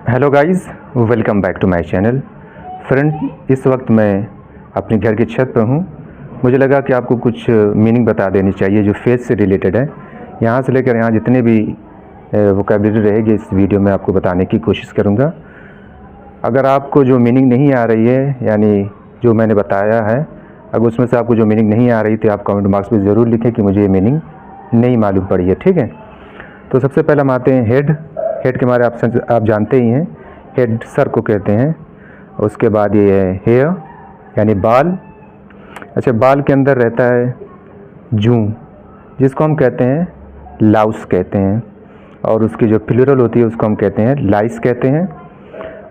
Hello guys, welcome back to my channel. Friend, इस वक्त मैं अपने घर की छत पर हूँ। मुझे लगा कि आपको कुछ मीनिंग बता देनी चाहिए जो फेस से रिलेटेड है। यहाँ से लेकर यहाँ जितने भी वोकैबुलरी रहेगी इस वीडियो में आपको बताने की कोशिश करूँगा। अगर आपको जो मीनिंग नहीं आ रही है, यानी जो मैंने बताया है, अगर उसमें से आपको जो मीनिंग नहीं आ रही तो आप कमेंट बॉक्स में ज़रूर लिखें कि मुझे ये मीनिंग नहीं मालूम पड़ी है। ठीक है, तो सबसे पहले हम आते हैं हेड के बारे में आप जानते ही हैं। हेड सर को कहते हैं। उसके बाद ये है हेयर यानी बाल। अच्छा, बाल के अंदर रहता है जूं, जिसको हम कहते हैं लाउस कहते हैं, और उसकी जो प्लूरल होती है उसको हम कहते हैं लाइस कहते हैं।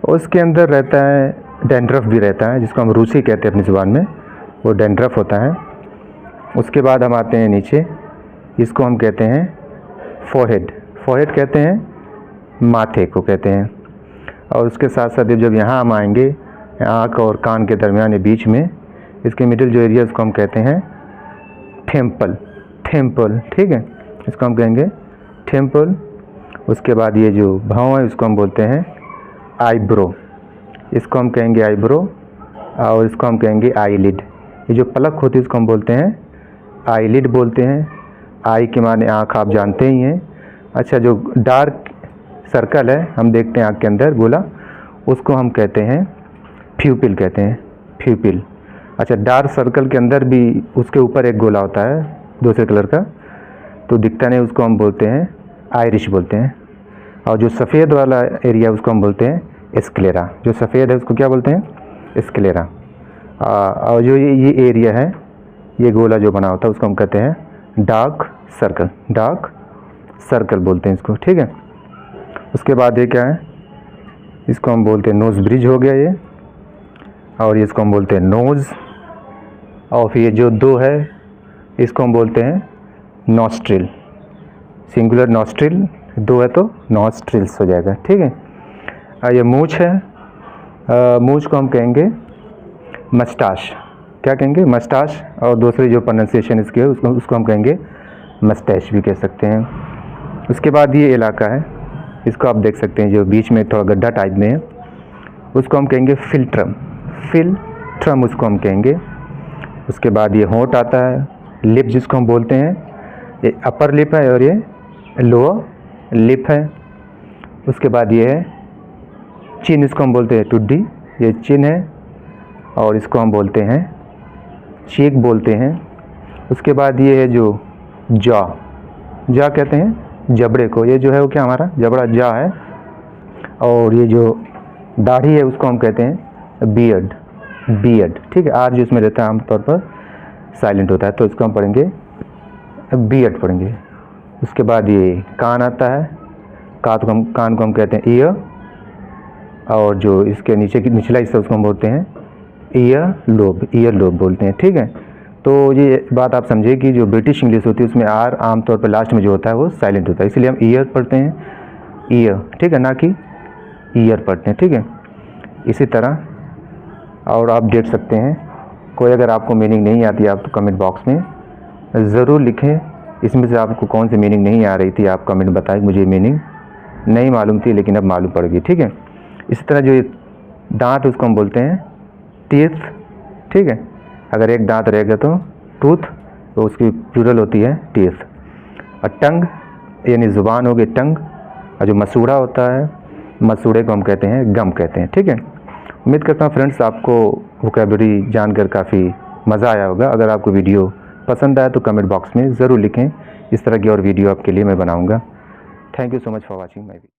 उसके अंदर रहता है डैंड्रफ भी रहता है, जिसको हम रूसी कहते हैं अपनी ज़ुबान में, वो डैंड्रफ होता है। उसके बाद हम आते हैं नीचे, इसको हम कहते हैं फोरहेड कहते हैं, माथे को कहते हैं। और उसके साथ साथ जब यहाँ हम आएंगे, आँख और कान के दरमियान बीच में इसके मिडिल जो एरिया उसको हम कहते हैं टेम्पल। ठीक है, इसको हम कहेंगे टेम्पल। उसके बाद ये जो भाव है उसको हम बोलते हैं आईब्रो, इसको हम कहेंगे आईब्रो, और इसको हम कहेंगे आईलिड। ये जो पलक होती है उसको हम बोलते हैं आईलिड बोलते हैं। आई के माने आँख, आप जानते ही हैं। अच्छा, जो डार्क सर्कल है हम देखते हैं आँख के अंदर गोला, उसको हम कहते हैं प्यूपिल कहते हैं, प्यूपिल। अच्छा, डार्क सर्कल के अंदर भी उसके ऊपर एक गोला होता है दूसरे कलर का, तो दिखता नहीं, उसको हम बोलते हैं आइरिश बोलते हैं। और जो सफ़ेद वाला एरिया उसको हम बोलते हैं स्क्लेरा। जो सफ़ेद है उसको क्या बोलते हैं? स्क्लेरा। और जो ये एरिया है, ये गोला जो बना होता है उसको हम कहते हैं डार्क सर्कल बोलते हैं इसको। ठीक है, उसके बाद ये क्या है, इसको हम बोलते हैं नोज़ ब्रिज हो गया ये, और इसको हम बोलते हैं नोज़। और फिर ये जो दो है इसको हम बोलते हैं नॉस्ट्रिल, सिंगुलर नॉस्ट्रिल, दो है तो नॉस्ट्रिल्स हो जाएगा। ठीक है, ये मूंछ है, मूंछ को हम कहेंगे मस्टाश। क्या कहेंगे? मस्टाश। और दूसरी जो प्रोनाउंसिएशन इसकी है उसको हम कहेंगे मस्टैश भी कह सकते हैं। उसके बाद ये इलाका है, इसको आप देख सकते हैं जो बीच में थोड़ा गड्ढा टाइप में है, उसको हम कहेंगे फिल्ट्रम उसको हम कहेंगे। उसके बाद ये होंठ आता है, लिप जिसको हम बोलते हैं, ये अपर लिप है और ये लोअर लिप है। उसके बाद ये है चिन, इसको हम बोलते हैं टुड्डी, ये चिन है, और इसको हम बोलते हैं चीक बोलते हैं। उसके बाद ये है जो जॉ कहते हैं जबड़े को, ये जो है वो क्या हमारा जबड़ा जॉ है। और ये जो दाढ़ी है उसको हम कहते हैं बियर्ड। ठीक है, आर जो इसमें रहता है आमतौर पर साइलेंट होता है, तो इसको हम पढ़ेंगे बियर्ड पढ़ेंगे। उसके बाद ये कान आता है, कान को हम कहते हैं ईयर, और जो इसके नीचे की निचला हिस्सा उसको हम बोलते हैं ईयर लोब बोलते हैं। ठीक है, तो ये बात आप समझिए कि जो ब्रिटिश इंग्लिश होती है उसमें आर आमतौर पर लास्ट में जो होता है वो साइलेंट होता है, इसलिए हम ईयर पढ़ते हैं, ईयर। ठीक है, ना कि ईयर पढ़ते हैं। ठीक है, इसी तरह और आप देख सकते हैं। कोई अगर आपको मीनिंग नहीं आती आप तो कमेंट बॉक्स में ज़रूर लिखें, इसमें से आपको कौन सी मीनिंग नहीं आ रही थी आप कमेंट बताएं। मुझे मीनिंग नहीं मालूम थी लेकिन अब मालूम पड़ गई। ठीक है, इसी तरह जो दांत उसको हम बोलते हैं टीथ। ठीक है, अगर एक दांत रहेगा तो टूथ, तो उसकी प्लूरल होती है टीथ। और टंग यानी ज़ुबान हो गई टंग, और जो मसूड़ा होता है, मसूड़े को हम कहते हैं गम कहते हैं। ठीक है, उम्मीद करता हूँ फ्रेंड्स आपको वोकैबुलरी जानकर काफ़ी मज़ा आया होगा। अगर आपको वीडियो पसंद आया तो कमेंट बॉक्स में ज़रूर लिखें, इस तरह की और वीडियो आपके लिए मैं बनाऊँगा। Thank you so much for watching my video.